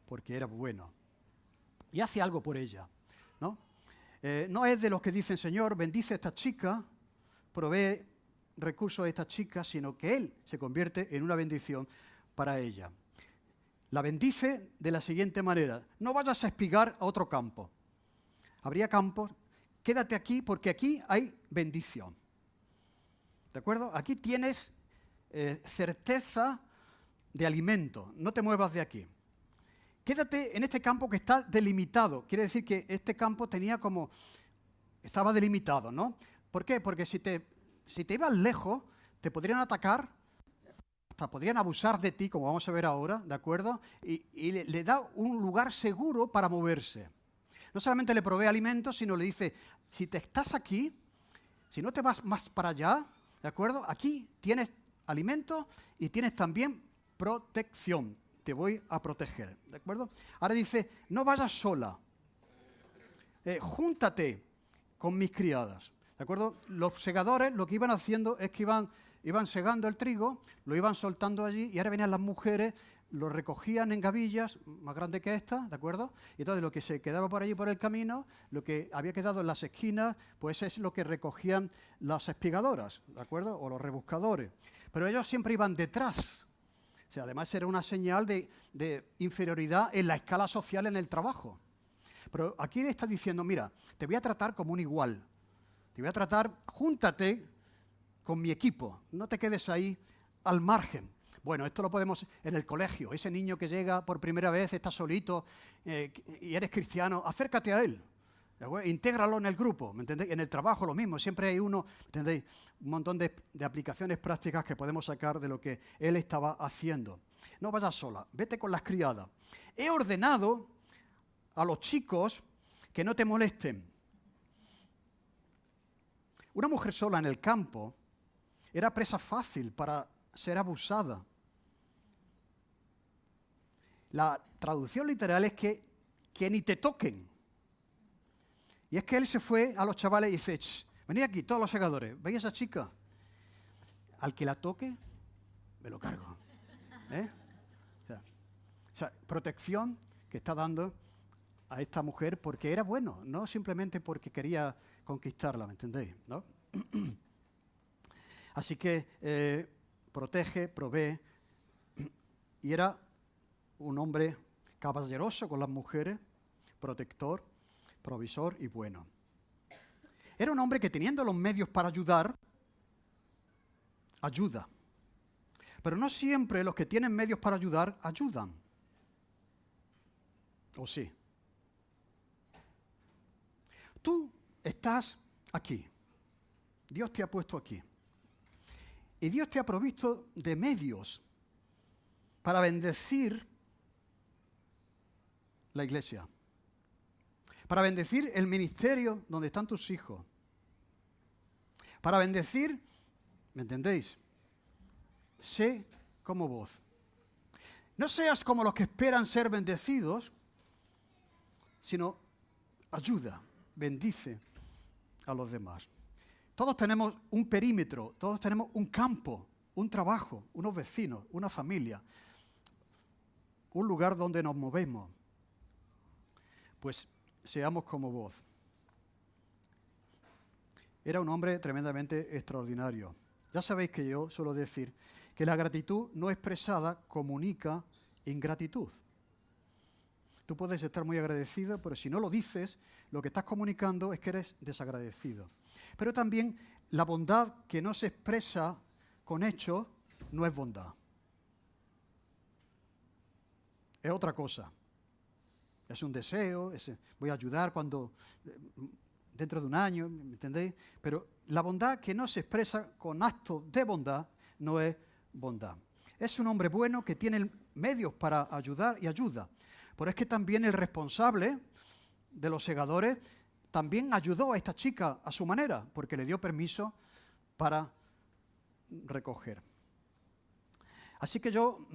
porque era bueno. Y hace algo por ella, ¿no? No es de los que dicen, Señor, bendice a esta chica, provee recursos a esta chica, sino que él se convierte en una bendición para ella. La bendice de la siguiente manera: no vayas a espigar a otro campo. Habría campos, quédate aquí porque aquí hay bendición. ¿De acuerdo? Aquí tienes certeza de alimento, no te muevas de aquí. Quédate en este campo que está delimitado. Quiere decir que este campo estaba delimitado, ¿no? ¿Por qué? Porque si te ibas lejos, te podrían atacar, hasta podrían abusar de ti, como vamos a ver ahora, ¿de acuerdo? Y le da un lugar seguro para moverse. No solamente le provee alimentos, sino le dice, si te estás aquí, si no te vas más para allá, ¿de acuerdo? Aquí tienes alimento y tienes también protección. Te voy a proteger, ¿de acuerdo? Ahora dice, no vayas sola, júntate con mis criadas. ¿De acuerdo? Los segadores lo que iban haciendo es que iban iban segando el trigo, lo iban soltando allí y ahora venían las mujeres, lo recogían en gavillas más grandes que esta, ¿de acuerdo? Y entonces lo que se quedaba por allí por el camino, lo que había quedado en las esquinas, pues es lo que recogían las espigadoras, ¿de acuerdo? O los rebuscadores. Pero ellos siempre iban detrás. O sea, además era una señal de inferioridad en la escala social en el trabajo. Pero aquí le está diciendo, mira, te voy a tratar como un igual. Te voy a tratar, júntate con mi equipo, no te quedes ahí al margen. Bueno, esto lo podemos en el colegio. Ese niño que llega por primera vez, está solito y eres cristiano, acércate a él. Intégralo en el grupo, ¿me entendéis? En el trabajo lo mismo, siempre hay uno, ¿entendéis? Un montón de aplicaciones prácticas que podemos sacar de lo que él estaba haciendo. No vayas sola, vete con las criadas. He ordenado a los chicos que no te molesten. Una mujer sola en el campo era presa fácil para ser abusada. La traducción literal es que ni te toquen. Y es que él se fue a los chavales y dice, venid aquí, todos los segadores, ¿veis a esa chica? Al que la toque, me lo cargo. O sea, protección que está dando a esta mujer porque era bueno, no simplemente porque quería conquistarla, ¿me entendéis? ¿No? Así que protege, provee, y era un hombre caballeroso con las mujeres, protector, provisor y bueno. Era un hombre que teniendo los medios para ayudar, ayuda. Pero no siempre los que tienen medios para ayudar, ayudan. ¿O sí? Tú estás aquí. Dios te ha puesto aquí. Y Dios te ha provisto de medios para bendecir la iglesia, para bendecir el ministerio donde están tus hijos, para bendecir, ¿me entendéis? Sé como vos. No seas como los que esperan ser bendecidos, sino ayuda, bendice a los demás. Todos tenemos un perímetro, todos tenemos un campo, un trabajo, unos vecinos, una familia, un lugar donde nos movemos. Pues seamos como vos. Era un hombre tremendamente extraordinario. Ya sabéis que yo suelo decir que la gratitud no expresada comunica ingratitud. Tú puedes estar muy agradecido, pero si no lo dices, lo que estás comunicando es que eres desagradecido. Pero también la bondad que no se expresa con hechos no es bondad. Es otra cosa. Es un deseo, voy a ayudar cuando, dentro de un año, ¿me entendéis? Pero la bondad que no se expresa con actos de bondad no es bondad. Es un hombre bueno que tiene medios para ayudar y ayuda. Pero es que también el responsable de los segadores también ayudó a esta chica a su manera, porque le dio permiso para recoger. Así que yo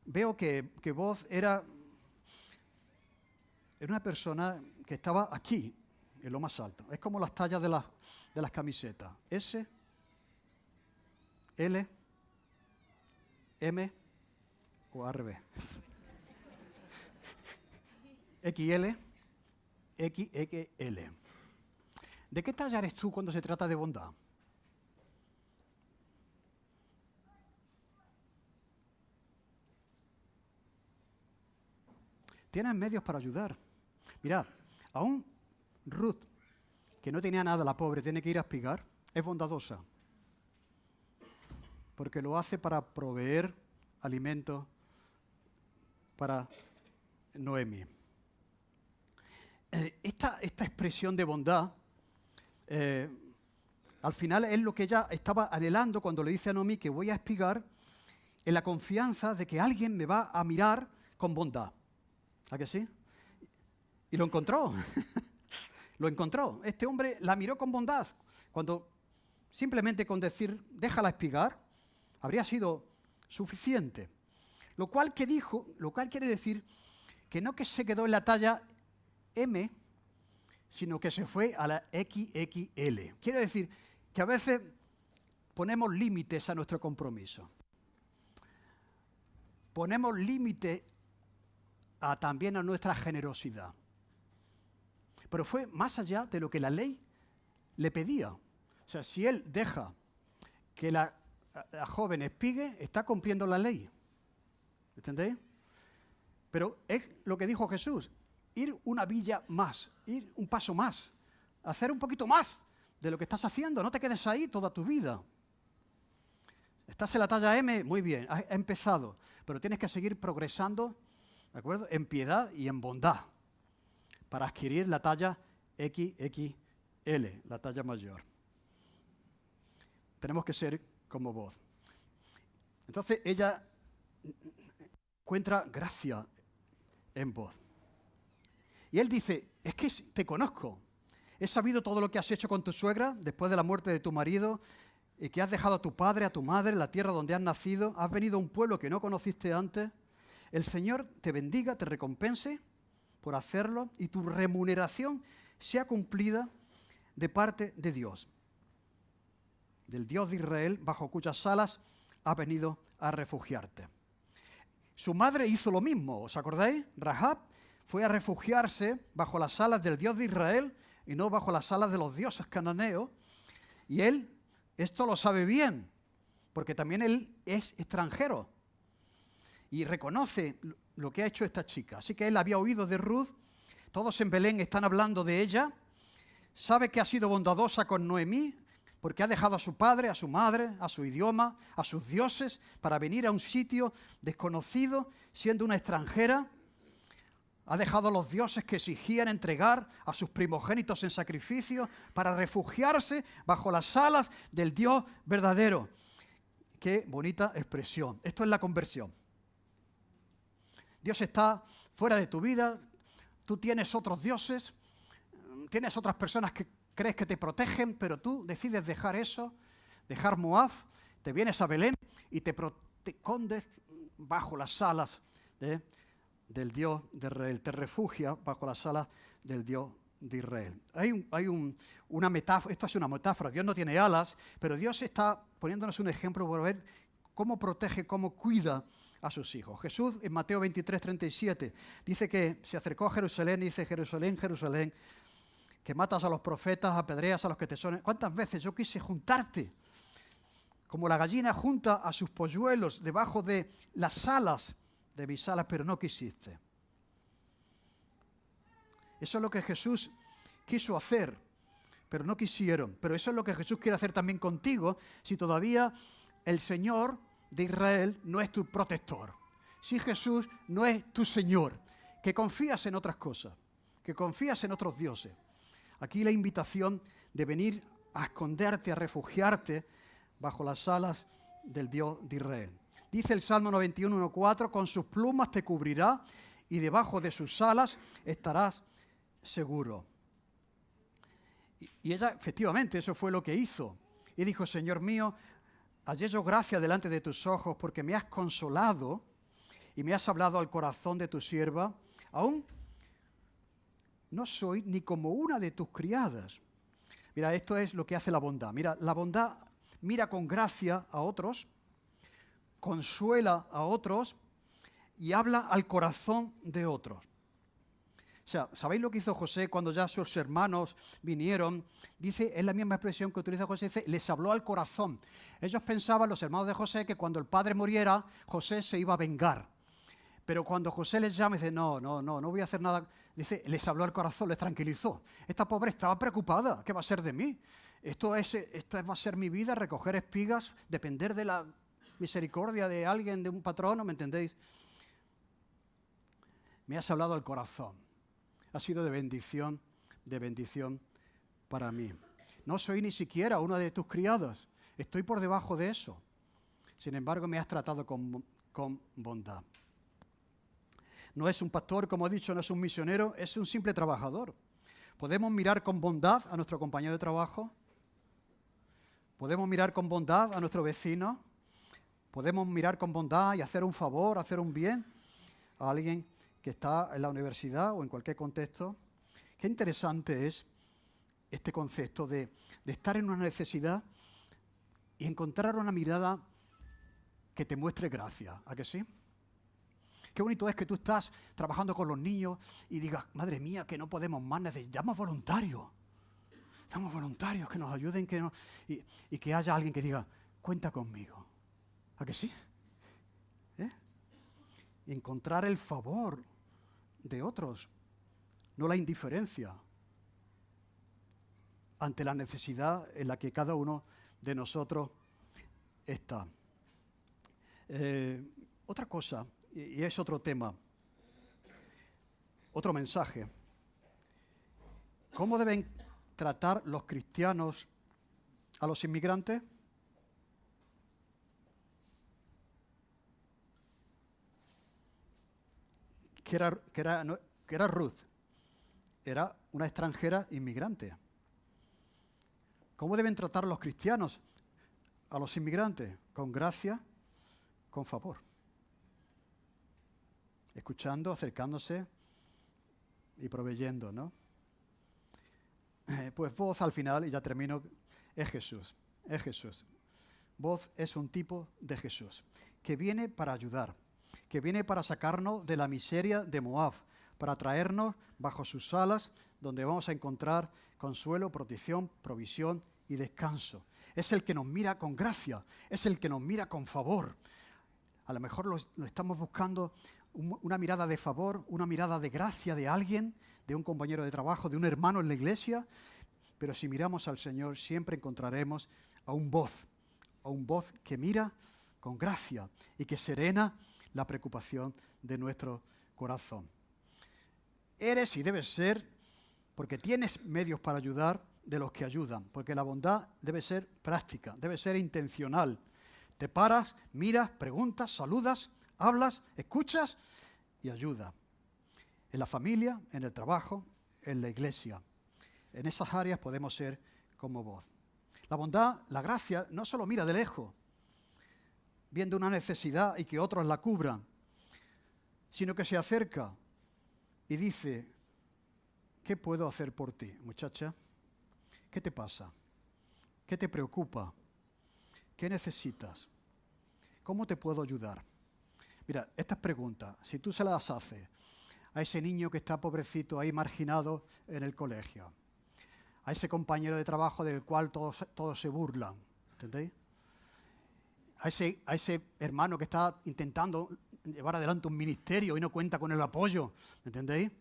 veo que vos era una persona que estaba aquí, en lo más alto. Es como las tallas de las camisetas. S, L, M o RB. XL, XXL. ¿De qué talla eres tú cuando se trata de bondad? Tienes medios para ayudar. Mirad, aún Ruth, que no tenía nada, la pobre, tiene que ir a espigar, es bondadosa. Porque lo hace para proveer alimento para Noemi. Esta expresión de bondad, al final es lo que ella estaba anhelando cuando le dice a Noemi que voy a espigar en la confianza de que alguien me va a mirar con bondad. ¿A que sí? Y lo encontró. Lo encontró. Este hombre la miró con bondad. Cuando simplemente con decir, déjala espigar, habría sido suficiente. Lo cual quiere decir que no que se quedó en la talla M, sino que se fue a la XXL. Quiere decir que a veces ponemos límites a nuestro compromiso. Ponemos límite también a nuestra generosidad. Pero fue más allá de lo que la ley le pedía. O sea, si él deja que la joven espigue, está cumpliendo la ley. ¿Entendéis? Pero es lo que dijo Jesús, ir una milla más, ir un paso más, hacer un poquito más de lo que estás haciendo. No te quedes ahí toda tu vida. Estás en la talla M, muy bien, has empezado, pero tienes que seguir progresando, ¿de acuerdo?, en piedad y en bondad para adquirir la talla XXL, la talla mayor. Tenemos que ser como vos. Entonces ella encuentra gracia en vos. Y él dice, es que te conozco. He sabido todo lo que has hecho con tu suegra después de la muerte de tu marido y que has dejado a tu padre, a tu madre, en la tierra donde has nacido. Has venido a un pueblo que no conociste antes. El Señor te bendiga, te recompense por hacerlo y tu remuneración sea cumplida de parte de Dios, del Dios de Israel, bajo cuyas alas has venido a refugiarte. Su madre hizo lo mismo, ¿os acordáis? Rahab fue a refugiarse bajo las alas del Dios de Israel y no bajo las alas de los dioses cananeos. Y él esto lo sabe bien, porque también él es extranjero y reconoce lo que ha hecho esta chica. Así que él había oído de Ruth, todos en Belén están hablando de ella, sabe que ha sido bondadosa con Noemí, porque ha dejado a su padre, a su madre, a su idioma, a sus dioses, para venir a un sitio desconocido, siendo una extranjera. Ha dejado a los dioses que exigían entregar a sus primogénitos en sacrificio para refugiarse bajo las alas del Dios verdadero. Qué bonita expresión. Esto es la conversión. Dios está fuera de tu vida, tú tienes otros dioses, tienes otras personas que crees que te protegen, pero tú decides dejar eso, dejar Moab, te vienes a Belén y te escondes bajo las alas del Dios de Israel, te refugias bajo las alas del Dios de Israel. Hay una metáfora, esto es una metáfora, Dios no tiene alas, pero Dios está poniéndonos un ejemplo por ver cómo protege, cómo cuida a sus hijos. Jesús en Mateo 23, 37 dice que se acercó a Jerusalén y dice, Jerusalén, Jerusalén, que matas a los profetas, apedreas a los que te son. ¿Cuántas veces yo quise juntarte? Como la gallina junta a sus polluelos debajo de las alas de mis alas, pero no quisiste. Eso es lo que Jesús quiso hacer, pero no quisieron. Pero eso es lo que Jesús quiere hacer también contigo, si todavía el Señor de Israel no es tu protector. Si Jesús no es tu Señor, que confías en otras cosas, que confías en otros dioses. Aquí la invitación de venir a esconderte, a refugiarte bajo las alas del Dios de Israel. Dice el Salmo 91, 1:4, con sus plumas te cubrirá y debajo de sus alas estarás seguro. Y ella, efectivamente, eso fue lo que hizo. Y dijo, Señor mío, hallé yo gracia delante de tus ojos porque me has consolado y me has hablado al corazón de tu sierva. Aún no soy ni como una de tus criadas. Mira, esto es lo que hace la bondad. Mira, la bondad mira con gracia a otros, consuela a otros y habla al corazón de otros. O sea, ¿sabéis lo que hizo José cuando ya sus hermanos vinieron? Dice, es la misma expresión que utiliza José, dice, les habló al corazón. Ellos pensaban, los hermanos de José, que cuando el padre muriera, José se iba a vengar. Pero cuando José les llama, dice, no voy a hacer nada. Dice, les habló al corazón, les tranquilizó. Esta pobre estaba preocupada, ¿qué va a ser de mí? Esto va a ser mi vida, recoger espigas, depender de la misericordia de alguien, de un patrono, ¿me entendéis? Me has hablado al corazón. Ha sido de bendición para mí. No soy ni siquiera una de tus criadas. Estoy por debajo de eso. Sin embargo, me has tratado con bondad. No es un pastor, como he dicho, no es un misionero, es un simple trabajador. ¿Podemos mirar con bondad a nuestro compañero de trabajo? ¿Podemos mirar con bondad a nuestro vecino? ¿Podemos mirar con bondad y hacer un favor, hacer un bien a alguien que está en la universidad o en cualquier contexto? Qué interesante es este concepto de estar en una necesidad y encontrar una mirada que te muestre gracia. ¿A que sí? Qué bonito es que tú estás trabajando con los niños y digas, madre mía, que no podemos más, necesitamos voluntarios. Necesitamos voluntarios que nos ayuden y que haya alguien que diga, cuenta conmigo. ¿A que sí? Y encontrar el favor de otros, no la indiferencia ante la necesidad en la que cada uno de nosotros está. Otra cosa, y es otro tema, otro mensaje. ¿Cómo deben tratar los cristianos a los inmigrantes? Que era Ruth, era una extranjera inmigrante. ¿Cómo deben tratar los cristianos a los inmigrantes? Con gracia, con favor. Escuchando, acercándose y proveyendo, ¿no? Pues voz al final, y ya termino, es Jesús. Es Jesús. Voz es un tipo de Jesús, que viene para ayudar, que viene para sacarnos de la miseria de Moab, para traernos bajo sus alas, donde vamos a encontrar consuelo, protección, provisión y descanso. Es el que nos mira con gracia, es el que nos mira con favor. A lo mejor lo estamos buscando una mirada de favor, una mirada de gracia de alguien, de un compañero de trabajo, de un hermano en la iglesia, pero si miramos al Señor siempre encontraremos a un voz que mira con gracia y que serena la preocupación de nuestro corazón. Eres y debes ser, porque tienes medios para ayudar, de los que ayudan, porque la bondad debe ser práctica, debe ser intencional. Te paras, miras, preguntas, saludas, hablas, escuchas y ayuda. En la familia, en el trabajo, en la iglesia. En esas áreas podemos ser como vos. La bondad, la gracia, no solo mira de lejos, viendo una necesidad y que otros la cubran, sino que se acerca y dice, ¿qué puedo hacer por ti, muchacha? ¿Qué te pasa? ¿Qué te preocupa? ¿Qué necesitas? ¿Cómo te puedo ayudar? Mira, estas preguntas, si tú se las haces a ese niño que está pobrecito ahí marginado en el colegio, a ese compañero de trabajo del cual todos se burlan, ¿entendéis? A ese hermano que está intentando llevar adelante un ministerio y no cuenta con el apoyo, ¿entendéis?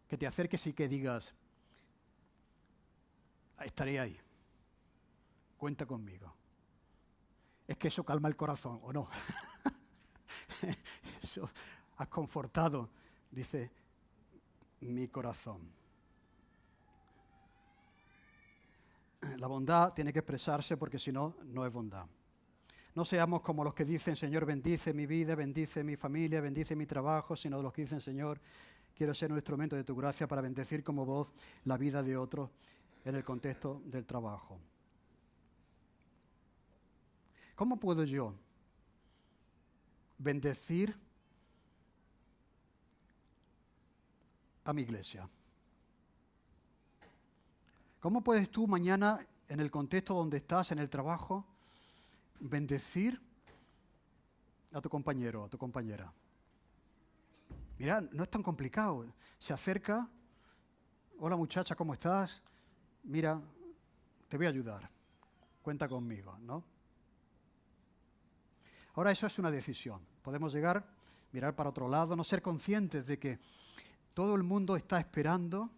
Que te acerques y que digas, estaré ahí, cuenta conmigo. Es que eso calma el corazón, ¿o no? Eso has confortado, dice, mi corazón. La bondad tiene que expresarse porque si no, no es bondad. No seamos como los que dicen, Señor, bendice mi vida, bendice mi familia, bendice mi trabajo, sino los que dicen, Señor, quiero ser un instrumento de tu gracia para bendecir como voz la vida de otros en el contexto del trabajo. ¿Cómo puedo yo bendecir a mi iglesia? ¿Cómo puedes tú mañana, en el contexto donde estás, en el trabajo, bendecir a tu compañero, a tu compañera? Mira, no es tan complicado. Se acerca, hola muchacha, ¿cómo estás? Mira, te voy a ayudar. Cuenta conmigo, ¿no? Ahora eso es una decisión. Podemos llegar, mirar para otro lado, no ser conscientes de que todo el mundo está esperando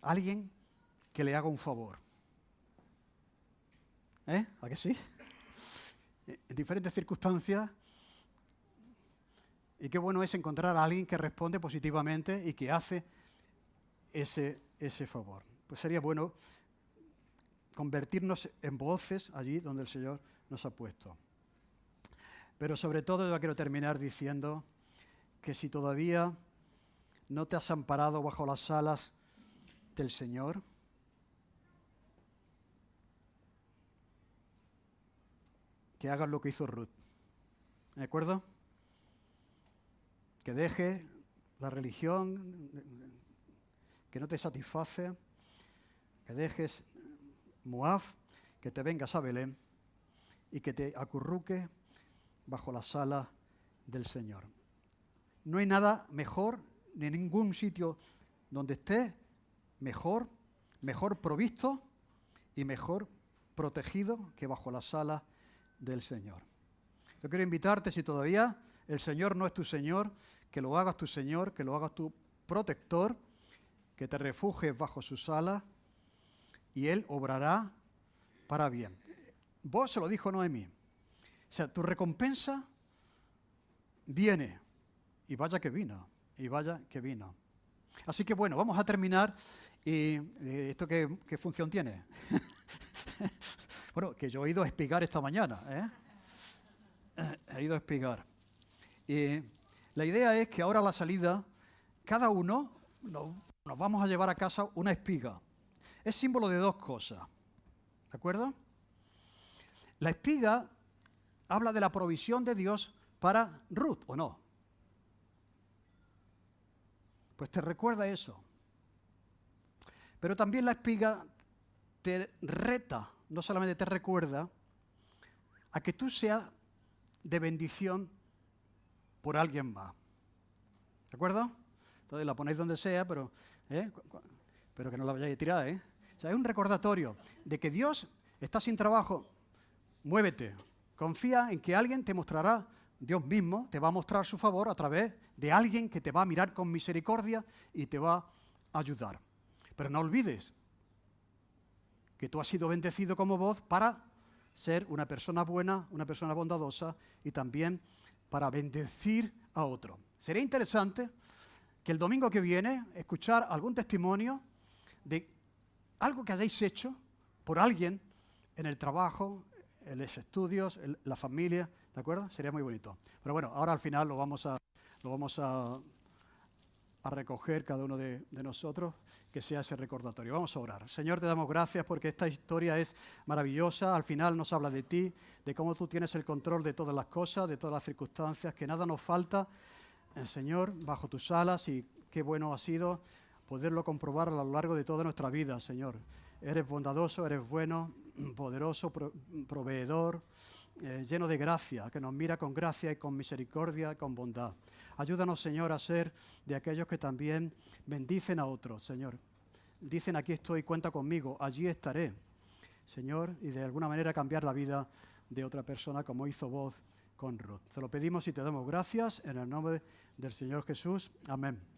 a alguien que le haga un favor. ¿A que sí? En diferentes circunstancias. Y qué bueno es encontrar a alguien que responde positivamente y que hace ese favor. Pues sería bueno convertirnos en voces allí donde el Señor nos ha puesto. Pero sobre todo yo quiero terminar diciendo que si todavía no te has amparado bajo las alas del Señor, que hagas lo que hizo Ruth. ¿De acuerdo? Que dejes la religión que no te satisface, que dejes Moab, que te vengas a Belén y que te acurruques bajo las alas del Señor. No hay nada mejor, ni ningún sitio donde estés mejor provisto y mejor protegido que bajo las alas del Señor. Yo quiero invitarte, si todavía el Señor no es tu Señor, que lo hagas tu Señor, que lo hagas tu protector, que te refugies bajo sus alas y Él obrará para bien. Vos se lo dijo Noemí. O sea, tu recompensa viene. Y vaya que vino. Y vaya que vino. Así que bueno, vamos a terminar. ¿Y esto qué función tiene? Bueno, que yo he ido a espigar esta mañana. He ido a espigar. La idea es que ahora a la salida, cada uno nos vamos a llevar a casa una espiga. Es símbolo de dos cosas. ¿De acuerdo? La espiga habla de la provisión de Dios para Ruth, ¿o no? Pues te recuerda eso. Pero también la espiga te reta, no solamente te recuerda, a que tú seas de bendición por alguien más. ¿De acuerdo? Entonces la ponéis donde sea, pero que no la vayáis a tirar, O sea, es un recordatorio de que Dios está sin trabajo. Muévete. Confía en que alguien te mostrará, Dios mismo te va a mostrar su favor a través de alguien que te va a mirar con misericordia y te va a ayudar. Pero no olvides que tú has sido bendecido como voz para ser una persona buena, una persona bondadosa y también para bendecir a otro. Sería interesante que el domingo que viene escuchar algún testimonio de algo que hayáis hecho por alguien en el trabajo, en los estudios, en la familia, ¿de acuerdo? Sería muy bonito. Pero bueno, ahora al final lo vamos a recoger cada uno de nosotros, que sea ese recordatorio. Vamos a orar. Señor, te damos gracias porque esta historia es maravillosa. Al final nos habla de ti, de cómo tú tienes el control de todas las cosas, de todas las circunstancias, que nada nos falta, Señor, bajo tus alas, y qué bueno ha sido poderlo comprobar a lo largo de toda nuestra vida, Señor. Eres bondadoso, eres bueno, poderoso, proveedor, lleno de gracia, que nos mira con gracia y con misericordia y con bondad. Ayúdanos, Señor, a ser de aquellos que también bendicen a otros, Señor. Dicen, aquí estoy, cuenta conmigo, allí estaré, Señor, y de alguna manera cambiar la vida de otra persona como hizo Boaz con Ruth. Te lo pedimos y te damos gracias en el nombre del Señor Jesús. Amén.